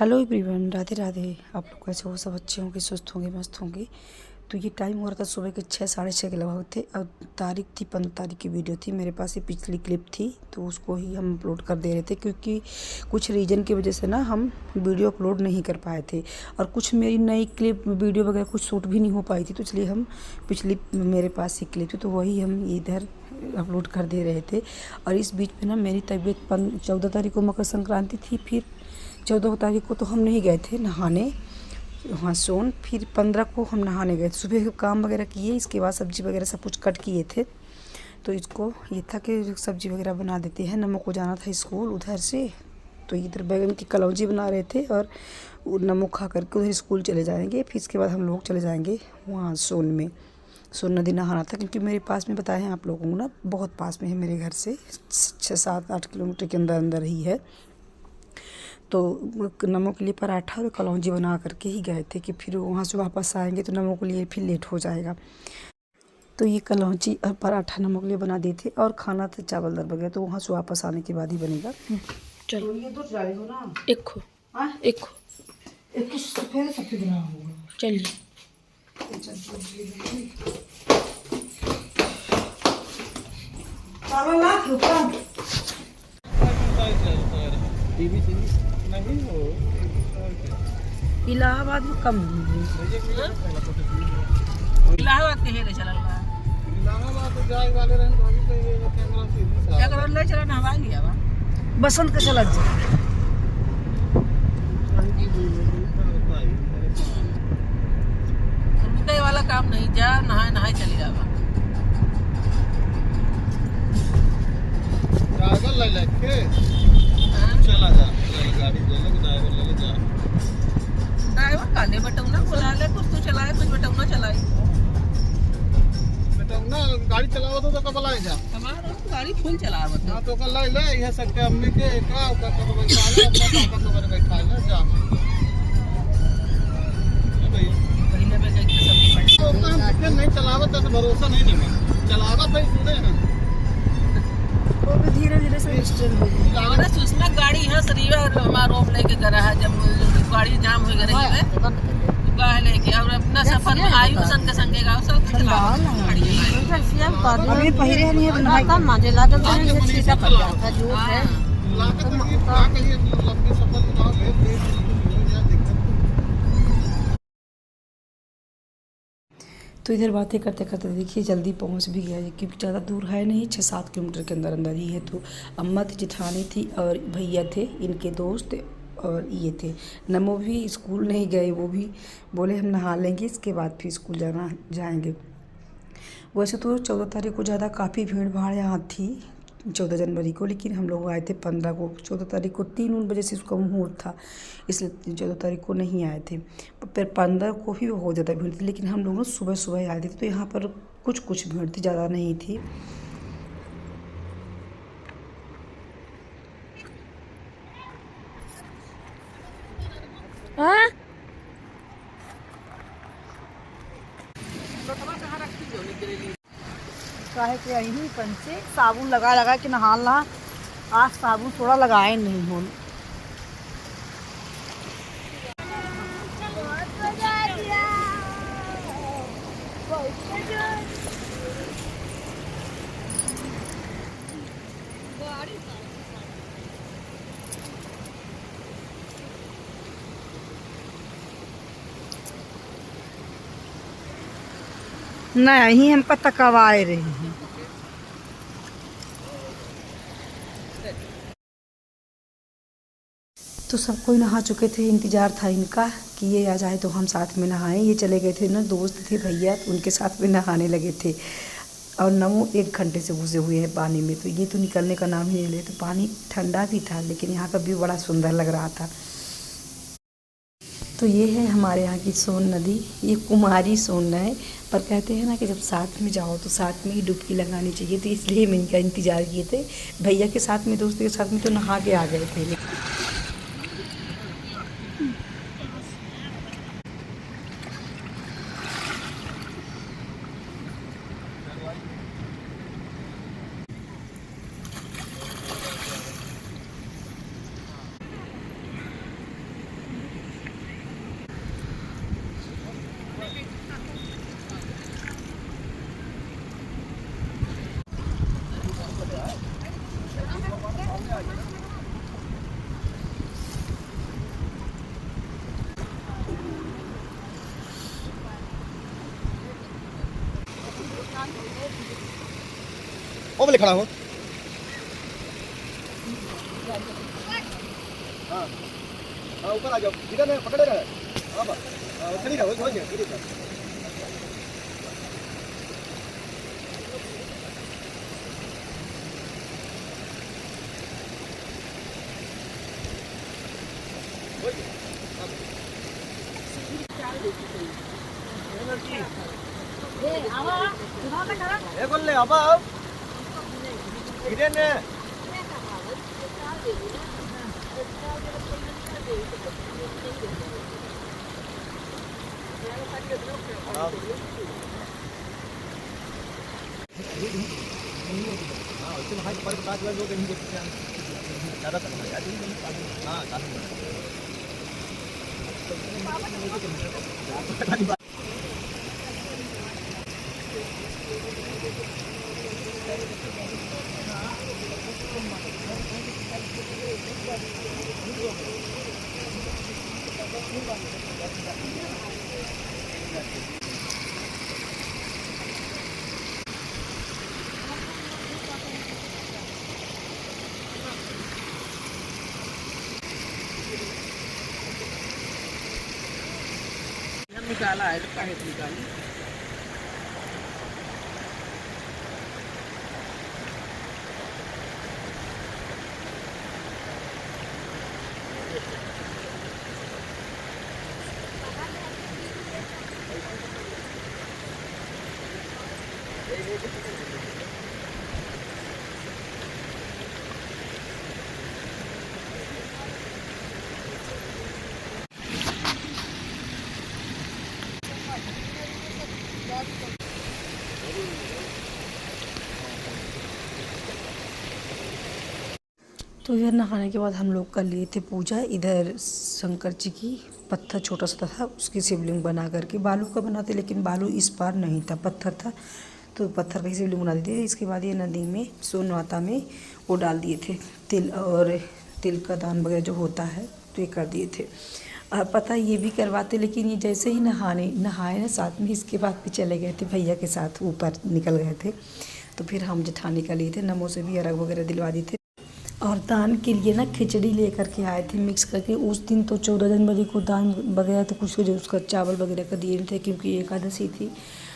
Hello everyone, Radhe Radhe. आप लोग कैसे हो? सब अच्छे होंगे, स्वस्थ होंगे, मस्त होंगे। तो ये टाइम हो रहा था सुबह के 6 साढ़े 6 के लगभग थे। और तारीख थी 15 तारीख की वीडियो थी मेरे पास। ये पिछली क्लिप थी तो उसको ही हम अपलोड कर दे रहे थे, क्योंकि कुछ रीज़न की वजह से ना हम वीडियो अपलोड नहीं कर पाए थे। और कुछ मेरी नई क्लिप वीडियो वगैरह कुछ शूट भी नहीं हो पाई थी, तो इसलिए हम पिछली मेरे पास ही क्लिप थी तो वही हम इधर अपलोड कर दे रहे थे। और इस बीच में ना मेरी तबीयत 14 तारीख को मकर संक्रांति थी, फिर 14 तारीख को तो हम नहीं गए थे नहाने वहाँ सोन। फिर 15 को हम नहाने गए। सुबह काम वगैरह किए, इसके बाद सब्ज़ी वगैरह सब कुछ कट किए थे। तो इसको ये था कि सब्ज़ी वगैरह बना देते हैं। नमो को जाना था स्कूल उधर से, तो इधर बैगन की कलौंजी बना रहे थे और नमो खा करके उधर स्कूल चले जाएंगे। फिर इसके बाद हम लोग चले जाएंगे वहाँ सोन में। सोन नदी नहाना था, क्योंकि मेरे पास में बताए हैं आप लोगों को ना, बहुत पास में है मेरे घर से, 6-7-8 किलोमीटर के अंदर अंदर ही है। तो नमो के लिए पराठा और कलौंजी बना करके ही गए थे कि फिर वहाँ से वापस आएंगे तो नमो के लिए फिर लेट हो जाएगा। तो ये कलौंजी और पराठा नमो के लिए बना दिए थे, और खाना था चावल दाल वगैरह, तो वहाँ से वापस आने के बाद ही बनेगा। चलो ये दो डाले हो ना, एक खो सफेद सफेद ना होगा। चलिए चावल ला नहीं हो। इलाहाबाद में कम इलाहाबाद के हेरे चला इलाहाबाद तो जाए वाले रहन तो अभी तो ये कैमरा सीधी क्या कर ले चला नहवा लिया बा बसंत का चला जा रुपए वाला काम नहीं, जा नहाए चली जावा। ड्राइवर ले लेके चला जा, गाड़ी ले ले, ड्राइवर ले ले जा। ड्राइवर काले बटौना बुला ले, कुछ तो चलाए, कुछ बटौना चलाए। बटौना गाड़ी चलाओ तो कब लाए जा, हमारा गाड़ी फुल चलाओ तो हां तो कल ले यह सब के हमने के का कब बैठा ले, अपना पापा को बैठा ले जा भाई। पहले में एक सब्जी पड़ नहीं चलावत तो भरोसा नहीं देना, चलावत भाई सुने ना वो भी धीरे धीरे से स्टेल हो गई। हमारा सुषमा गाड़ी यहाँ सरीवा हमारा रोप लेके गया है, जब गाड़ी जाम हो गई है गाह लेके, और अपना सफर में आयु संग के संगे गाँव सब चला अभी पहले नहीं है ना काम माजे लागल तो ये शीशा पड़ जाता है जोर से लागत में का कहिए लंबी सफर में गाँव भेज तो इधर बातें करते करते देखिए जल्दी पहुंच भी गया, क्योंकि ज़्यादा दूर है नहीं, 6-7 किलोमीटर के अंदर अंदर ही है। तो अम्मा थी, जेठानी थी और भैया थे, इनके दोस्त और ये थे। नमो भी स्कूल नहीं गए, वो भी बोले हम नहा लेंगे इसके बाद फिर स्कूल जाएंगे। वैसे तो 14 तारीख को ज़्यादा काफ़ी भीड़ भाड़ यहाँ थी 14 जनवरी को, लेकिन हम लोग आए थे 15 को। 14 तारीख को 3 बजे से उसका मुहूर्त था, इसलिए 14 तारीख को नहीं आए थे। फिर 15 को भी बहुत ज़्यादा भीड़ थी, लेकिन हम लोग सुबह सुबह आए थे, तो यहाँ पर कुछ भीड़ थी, ज़्यादा नहीं थी। काहे के यही पंचे साबुन लगा के नहा आज साबुन थोड़ा लगाए नहीं हो। नहीं हमको तकवाए रही हैं। तो सब कोई नहा चुके थे, इंतज़ार था इनका कि ये आ जाए तो हम साथ में नहाएं। ये चले गए थे ना, दोस्त थे भैया, तो उनके साथ में नहाने लगे थे। और नमो 1 घंटे से घुसे हुए हैं पानी में, तो ये तो निकलने का नाम ही नहीं ले। तो पानी ठंडा भी था, लेकिन यहाँ का व्यू बड़ा सुंदर लग रहा था। तो ये है हमारे यहाँ की सोन नदी। ये कुमारी सोन है, पर कहते हैं ना कि जब साथ में जाओ तो साथ में ही डुबकी लगानी चाहिए, तो इसलिए हम इनका इंतज़ार किए थे। भैया के साथ में, दोस्त के साथ में तो नहा के आ गए थे। ओ बोले खड़ा हो। हाँ हाँ ऊपर आ जाओ, इधर में पकड़े रहे। हाँ बस खड़ी रहो, हो जाए खड़ी रहो। ए बोले अब आओ धीरे ने निकाला है, काहे निकाली? तो इधर नहाने के बाद हम लोग कर लिए थे पूजा। इधर शंकर जी की पत्थर छोटा सा था, उसकी शिवलिंग बना करके, बालू का बनाते लेकिन बालू इस बार नहीं था, पत्थर था, तो पत्थर का शिवलिंग बना देते थे। इसके बाद ये नदी में सोनमाता में वो डाल दिए थे तिल, और तिल का दान वगैरह जो होता है तो ये कर दिए थे। और पता ये भी करवाते, लेकिन ये जैसे ही नहाए ना साथ में, इसके बाद भी चले गए थे भैया के साथ, ऊपर निकल गए थे। तो फिर हम जेठानी का लिए थे, नमो से भी अर्घ वगैरह दिलवा दिए थे। और दान के लिए ना खिचड़ी लेकर के आए थे मिक्स करके। उस दिन तो 14 जनवरी को दान वगैरह तो कुछ जो उसका चावल वगैरह का दिए थे, क्योंकि एकादशी थी,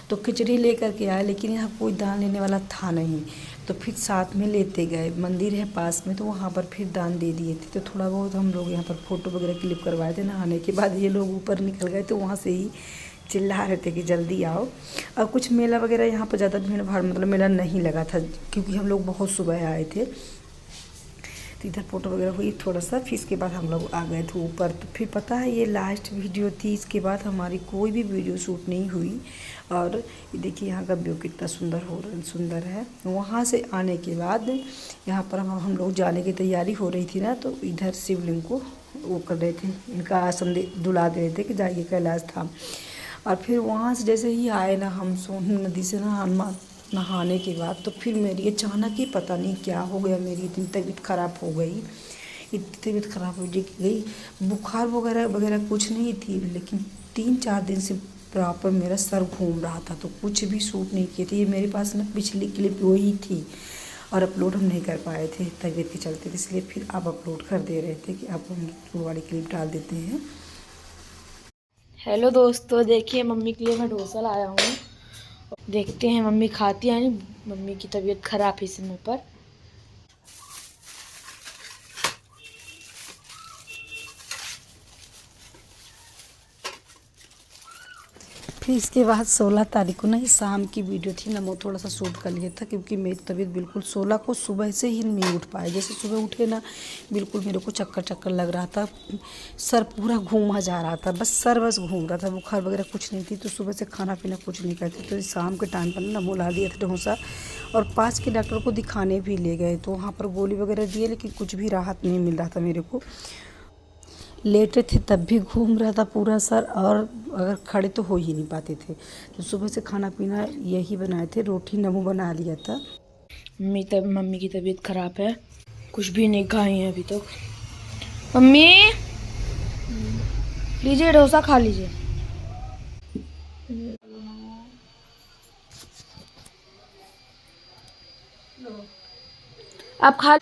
तो खिचड़ी लेकर के आए, लेकिन यहाँ कोई दान लेने वाला था नहीं। तो फिर साथ में लेते गए, मंदिर है पास में, तो वहाँ पर फिर दान दे दिए थे। तो थोड़ा बहुत हम लोग यहाँ पर फ़ोटो वगैरह क्लिक करवाए थे। नहाने के बाद ये लोग ऊपर निकल गए, तो वहाँ से ही चिल्ला रहे थे कि जल्दी आओ। और कुछ मेला वगैरह यहाँ पर ज़्यादा भीड़ भाड़ मतलब मेला नहीं लगा था, क्योंकि हम लोग बहुत सुबह आए थे। तो इधर फ़ोटो वगैरह हुई थोड़ा सा, फिर इसके बाद हम लोग आ गए थे ऊपर। तो फिर पता है ये लास्ट वीडियो थी, इसके बाद हमारी कोई भी वीडियो शूट नहीं हुई। और ये देखिए यहाँ का व्यू कितना सुंदर है। वहाँ से आने के बाद यहाँ पर हम लोग जाने की तैयारी हो रही थी ना, तो इधर शिवलिंग को वो कर रहे थे, इनका आसन दुला दे रहे थे कि जाइए कैलाश धाम। और फिर वहाँ से जैसे ही आए ना हम सोन नदी से नहाने के बाद, तो फिर मेरी अचानक ही पता नहीं क्या हो गया, मेरी इतनी तबीयत ख़राब हो गई, इतनी तबीयत ख़राब हो गई। बुखार वगैरह कुछ नहीं थी, लेकिन 3-4 दिन से प्रॉपर मेरा सर घूम रहा था, तो कुछ भी सूट नहीं किए थे। ये मेरे पास ना पिछली क्लिप वही थी, और अपलोड हम नहीं कर पाए थे तबीयत के चलते, इसलिए फिर अब अपलोड कर दे रहे थे कि अब हम वो वाली क्लिप डाल देते हैं। हेलो दोस्तों, देखिए मम्मी के लिए मैं डोसा लाया हूँ। देखते हैं मम्मी खाती है नहीं, मम्मी की तबीयत खराब है इस समय पर। फिर इसके बाद 16 तारीख को ना ही शाम की वीडियो थी ना, वो थोड़ा सा शूट कर लिया था, क्योंकि मेरी तबीयत बिल्कुल 16 को सुबह से ही नहीं उठ पाए। जैसे सुबह उठे ना, बिल्कुल मेरे को चक्कर लग रहा था, सर पूरा घूमा जा रहा था, बस घूम रहा था, बुखार वगैरह कुछ नहीं थी। तो सुबह से खाना पीना कुछ नहीं करती, तो शाम के टाइम पर ना बुला दिया था डोसा, और पास के डॉक्टर को दिखाने भी ले गए, तो वहाँ पर गोली वगैरह दिए, लेकिन कुछ भी राहत नहीं मिल रहा था मेरे को। लेटे थे तब भी घूम रहा था पूरा सर, और अगर खड़े तो हो ही नहीं पाते थे। तो सुबह से खाना पीना यही बनाए थे, रोटी नमू बना लिया था। मम्मी की तबीयत खराब है, कुछ भी नहीं खाई है अभी तक। मम्मी लीजिए डोसा खा लीजिए। आप खा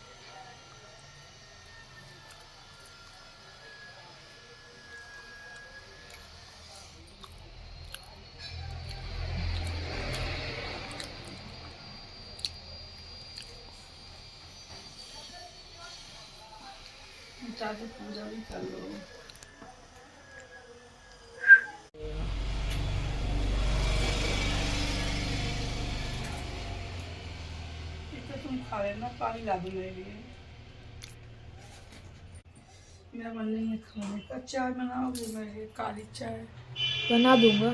चाची पूजा भी कर लो। इतना तुम खा लेना, पानी ला दो मेरे लिए। मेरा मन नहीं है खाने का। चाय बनाओगे मेरे लिए? काली चाय बना दूंगा।